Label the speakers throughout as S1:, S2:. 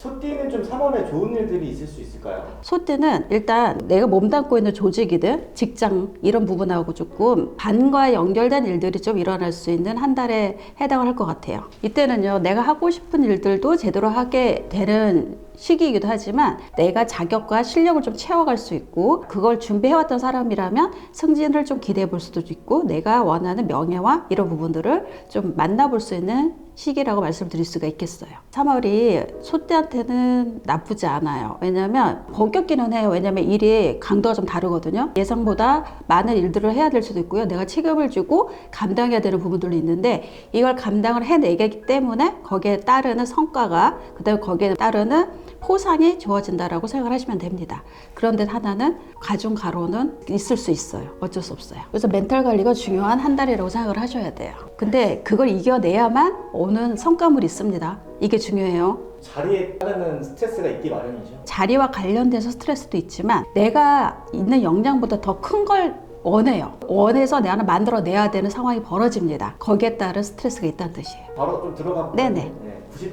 S1: 소띠는 좀 3월에 좋은 일들이 있을 수 있을까요?
S2: 소띠는 일단 내가 몸담고 있는 조직이든 직장 이런 부분하고 조금 반과 연결된 일들이 좀 일어날 수 있는 한 달에 해당을 할 것 같아요. 이때는요, 내가 하고 싶은 일들도 제대로 하게 되는 시기이기도 하지만 내가 자격과 실력을 좀 채워갈 수 있고 그걸 준비해왔던 사람이라면 승진을 좀 기대해 볼 수도 있고 내가 원하는 명예와 이런 부분들을 좀 만나볼 수 있는 시기라고 말씀드릴 수가 있겠어요. 3월이 소띠한테는 나쁘지 않아요. 왜냐면 버겁기는 해요. 왜냐면 일이 강도가 좀 다르거든요. 예상보다 많은 일들을 해야 될 수도 있고요. 내가 책임을 지고 감당해야 되는 부분들도 있는데 이걸 감당을 해내기 때문에 거기에 따르는 성과가 그다음에 거기에 따르는 포상이 주어진다라고 생각을 하시면 됩니다. 그런데 하나는 가중가로는 있을 수 있어요. 어쩔 수 없어요. 그래서 멘탈 관리가 중요한 한 달이라고 생각을 하셔야 돼요. 근데 그걸 이겨내야만 오는 성과물이 있습니다. 이게 중요해요.
S1: 자리에 따르는 스트레스가 있기 마련이죠.
S2: 자리와 관련돼서 스트레스도 있지만 내가 있는 역량보다 더 큰 걸 원해요. 원해서 내가 하나 만들어내야 되는 상황이 벌어집니다. 거기에 따른 스트레스가 있다는 뜻이에요.
S1: 바로 좀 들어가 볼까요?
S2: 네네.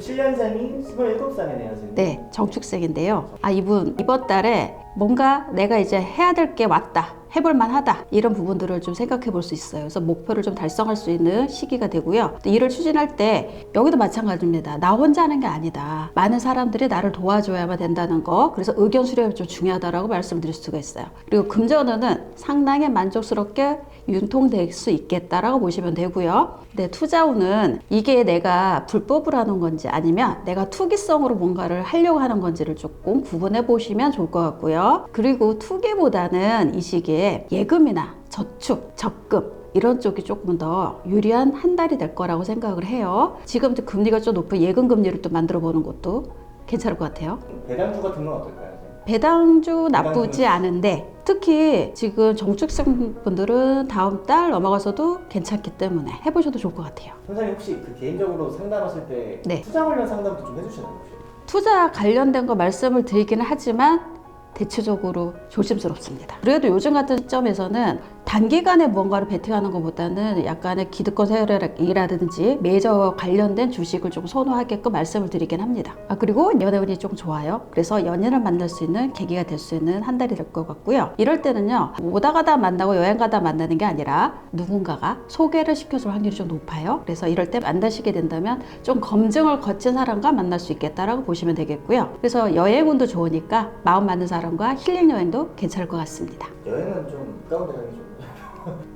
S1: 97년생이 27살이네요, 지금.
S2: 네, 정축생인데요. 이번 달에 뭔가 내가 이제 해야 될 게 왔다. 해볼만 하다. 이런 부분들을 좀 생각해 볼 수 있어요. 그래서 목표를 좀 달성할 수 있는 시기가 되고요. 일을 추진할 때 여기도 마찬가지입니다. 나 혼자 하는 게 아니다. 많은 사람들이 나를 도와줘야만 된다는 거. 그래서 의견 수렴이 좀 중요하다고 말씀드릴 수가 있어요. 그리고 금전운은 상당히 만족스럽게 융통될 수 있겠다라고 보시면 되고요. 근데 투자운은 이게 내가 불법으로 하는 건지 아니면 내가 투기성으로 뭔가를 하려고 하는 건지를 조금 구분해 보시면 좋을 것 같고요. 그리고 투기보다는 이 시기에 예금이나 저축, 적금 이런 쪽이 조금 더 유리한 한 달이 될 거라고 생각을 해요. 지금 금리가 좀 높은 예금 금리를 또 만들어 보는 것도 괜찮을 것 같아요.
S1: 배당주 같은 건 어떨까요?
S2: 배당주 나쁘지 않은데 특히 지금 정축생 분들은 다음 달 넘어가서도 괜찮기 때문에 해보셔도 좋을 것 같아요.
S1: 선생님 혹시 그 개인적으로 상담하실 때
S2: 네.
S1: 투자 관련 상담도 좀 해주시나요? 혹시?
S2: 투자 관련된 거 말씀을 드리기는 하지만 대체적으로 조심스럽습니다. 그래도 요즘 같은 시점에서는 단기간에 뭔가를 베팅하는 것보다는 약간의 기득권 세력이라든지 메이저 관련된 주식을 좀 선호하게끔 말씀을 드리긴 합니다. 그리고 연애운이 좀 좋아요. 그래서 연인을 만날 수 있는 계기가 될 수 있는 한 달이 될 것 같고요. 이럴 때는요, 오다 가다 만나고 여행 가다 만나는 게 아니라 누군가가 소개를 시켜줄 확률이 좀 높아요. 그래서 이럴 때 만나시게 된다면 좀 검증을 거친 사람과 만날 수 있겠다라고 보시면 되겠고요. 그래서 여행운도 좋으니까 마음 맞는 사람과 힐링 여행도 괜찮을 것 같습니다.
S1: 여행은 좀 가까운 데 가는 게 좀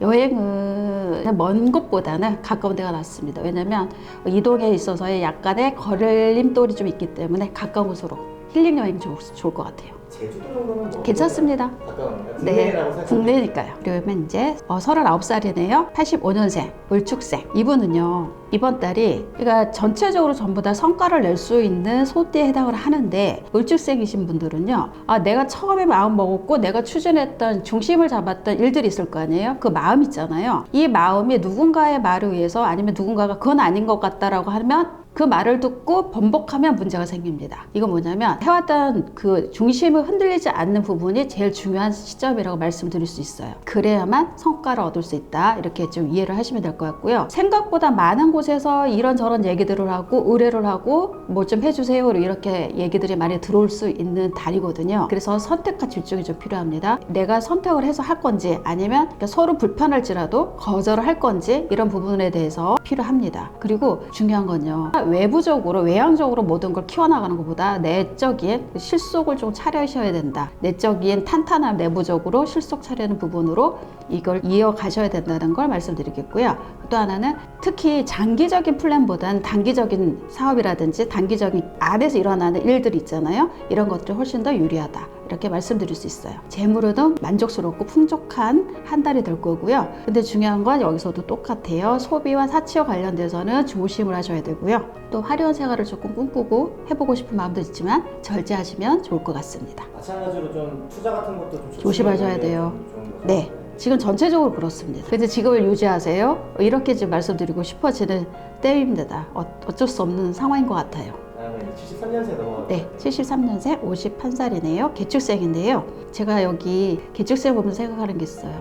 S2: 여행은 먼 곳보다는 가까운 데가 낫습니다. 왜냐면 이동에 있어서의 약간의 거림돌이 좀 있기 때문에 가까운 곳으로 힐링 여행 좋을 것 같아요.
S1: 제주도 정도는 뭐
S2: 괜찮습니다.
S1: 가까운가요?
S2: 네,
S1: 국내라고 생각하면
S2: 국내니까요. 그러면 이제 39살이네요. 85년생 을축생. 이분은요, 이번 달이 그러니까 전체적으로 전부 다 성과를 낼 수 있는 소띠에 해당을 하는데 을축생이신 분들은요, 내가 처음에 마음 먹었고 내가 추진했던 중심을 잡았던 일들이 있을 거 아니에요. 그 마음 있잖아요. 이 마음이 누군가의 말에 의해서 아니면 누군가가 그건 아닌 것 같다라고 하면 그 말을 듣고 번복하면 문제가 생깁니다. 이건 뭐냐면 해왔던 그 중심을 흔들리지 않는 부분이 제일 중요한 시점이라고 말씀드릴 수 있어요. 그래야만 성과를 얻을 수 있다. 이렇게 좀 이해를 하시면 될 것 같고요. 생각보다 많은 곳에서 이런저런 얘기들을 하고 의뢰를 하고 뭐 좀 해주세요. 이렇게 얘기들이 많이 들어올 수 있는 달이거든요. 그래서 선택과 집중이 좀 필요합니다. 내가 선택을 해서 할 건지 아니면 서로 불편할지라도 거절을 할 건지 이런 부분에 대해서 필요합니다. 그리고 중요한 건요, 외부적으로 외향적으로 모든 걸 키워나가는 것보다 내적인 실속을 좀 차려셔야 된다. 내적인 탄탄함, 내부적으로 실속 차리는 부분으로 이걸 이어가셔야 된다는 걸 말씀드리겠고요. 또 하나는 특히 장기적인 플랜보다는 단기적인 사업이라든지 단기적인 안에서 일어나는 일들이 있잖아요. 이런 것들이 훨씬 더 유리하다. 이렇게 말씀드릴 수 있어요. 재물은 만족스럽고 풍족한 한 달이 될 거고요. 근데 중요한 건 여기서도 똑같아요. 소비와 사치와 관련돼서는 조심을 하셔야 되고요. 또 화려한 생활을 조금 꿈꾸고 해보고 싶은 마음도 있지만 절제하시면 좋을 것 같습니다.
S1: 마찬가지로 좀 투자 같은 것도 좀
S2: 조심하셔야 돼요.
S1: 좋은 거죠?
S2: 네. 지금 전체적으로 그렇습니다. 그래서 직업을 유지하세요. 이렇게 지금 말씀드리고 싶어지는 때입니다. 어쩔 수 없는 상황인 것 같아요.
S1: 다음에 73년생 넘어가요.
S2: 네, 73년생 51살이네요. 개축생인데요. 제가 여기 개축생 보면 생각하는 게 있어요.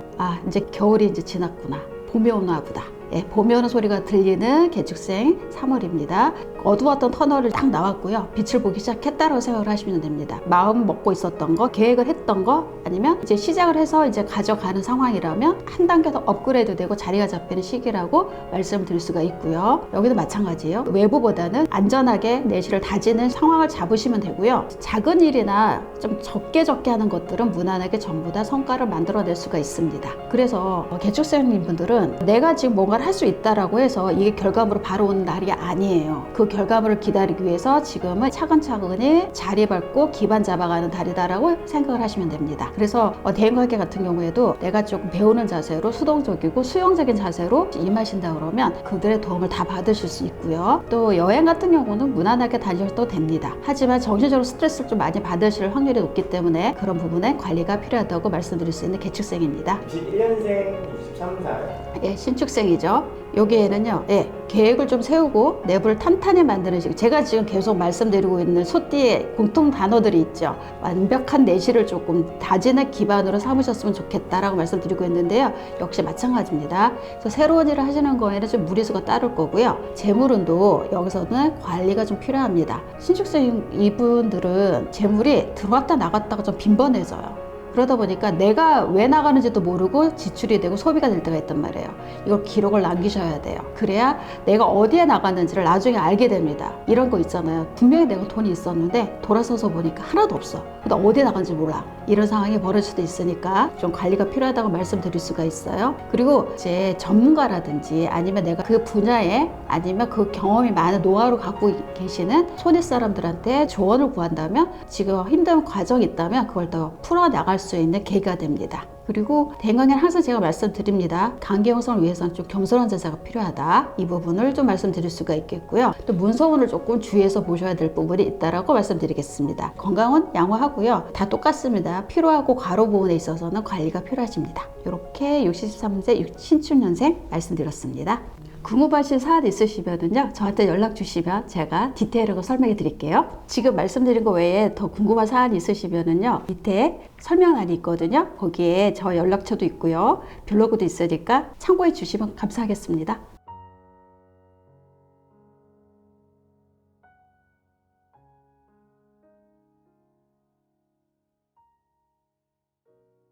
S2: 이제 겨울이 이제 지났구나. 봄이 오나 보다. 봄이 오는 소리가 들리는 개축생 3월입니다. 어두웠던 터널을 딱 나왔고요. 빛을 보기 시작했다고 생각을 하시면 됩니다. 마음 먹고 있었던 거, 계획을 했던 거, 아니면 이제 시작을 해서 이제 가져가는 상황이라면 한 단계 더 업그레이드 되고 자리가 잡히는 시기라고 말씀을 드릴 수가 있고요. 여기도 마찬가지예요. 외부보다는 안전하게 내실을 다지는 상황을 잡으시면 되고요. 작은 일이나 좀 적게 하는 것들은 무난하게 전부 다 성과를 만들어낼 수가 있습니다. 그래서 개축생님 분들은 내가 지금 뭔가를 할 수 있다라고 해서 이게 결과물로 바로 오는 날이 아니에요. 그 결과물을 기다리기 위해서 지금은 차근차근히 자리 밟고 기반 잡아가는 달이다라고 생각을 하시면 됩니다. 그래서 대인관계 같은 경우에도 내가 조금 배우는 자세로 수동적이고 수용적인 자세로 임하신다 그러면 그들의 도움을 다 받으실 수 있고요. 또 여행 같은 경우는 무난하게 다니셔도 됩니다. 하지만 정신적으로 스트레스를 좀 많이 받으실 확률이 높기 때문에 그런 부분에 관리가 필요하다고 말씀드릴 수 있는 개축생입니다.
S1: 21년생 63살.
S2: 예, 신축생이죠. 여기에는요, 예, 계획을 좀 세우고 내부를 탄탄히 만드는 식. 제가 지금 계속 말씀드리고 있는 소띠의 공통 단어들이 있죠. 완벽한 내실을 조금 다지는 기반으로 삼으셨으면 좋겠다라고 말씀드리고 있는데요. 역시 마찬가지입니다. 그래서 새로운 일을 하시는 거에는 좀 무리수가 따를 거고요. 재물운도 여기서는 관리가 좀 필요합니다. 신축생 이분들은 재물이 들어왔다 나갔다가 좀 빈번해져요. 그러다 보니까 내가 왜 나가는지도 모르고 지출이 되고 소비가 될 때가 있단 말이에요. 이걸 기록을 남기셔야 돼요. 그래야 내가 어디에 나갔는지를 나중에 알게 됩니다. 이런 거 있잖아요. 분명히 내가 돈이 있었는데 돌아서서 보니까 하나도 없어. 근데 어디에 나간지 몰라. 이런 상황이 벌어질 수도 있으니까 좀 관리가 필요하다고 말씀드릴 수가 있어요. 그리고 이제 전문가라든지 아니면 내가 그 분야에 아니면 그 경험이 많은 노하우를 갖고 계시는 손윗 사람들한테 조언을 구한다면 지금 힘든 과정이 있다면 그걸 더 풀어나갈 수 있는 계기가 됩니다. 그리고 대인관계는 항상 제가 말씀드립니다. 관계 형성을 위해서는 좀 겸손한 자세가 필요하다. 이 부분을 좀 말씀드릴 수가 있겠고요. 또 문서운을 조금 주의해서 보셔야 될 부분이 있다라고 말씀드리겠습니다. 건강은 양호하고요. 다 똑같습니다. 피로하고 과로 부분에 있어서는 관리가 필요하십니다. 이렇게 63세 신축년생 말씀드렸습니다. 궁금하신 사안 있으시면은요, 저한테 연락 주시면 제가 디테일하게 설명해 드릴게요. 지금 말씀드린 거 외에 더 궁금한 사안이 있으시면은요, 밑에 설명란이 있거든요. 거기에 저 연락처도 있고요. 블로그도 있으니까 참고해 주시면 감사하겠습니다.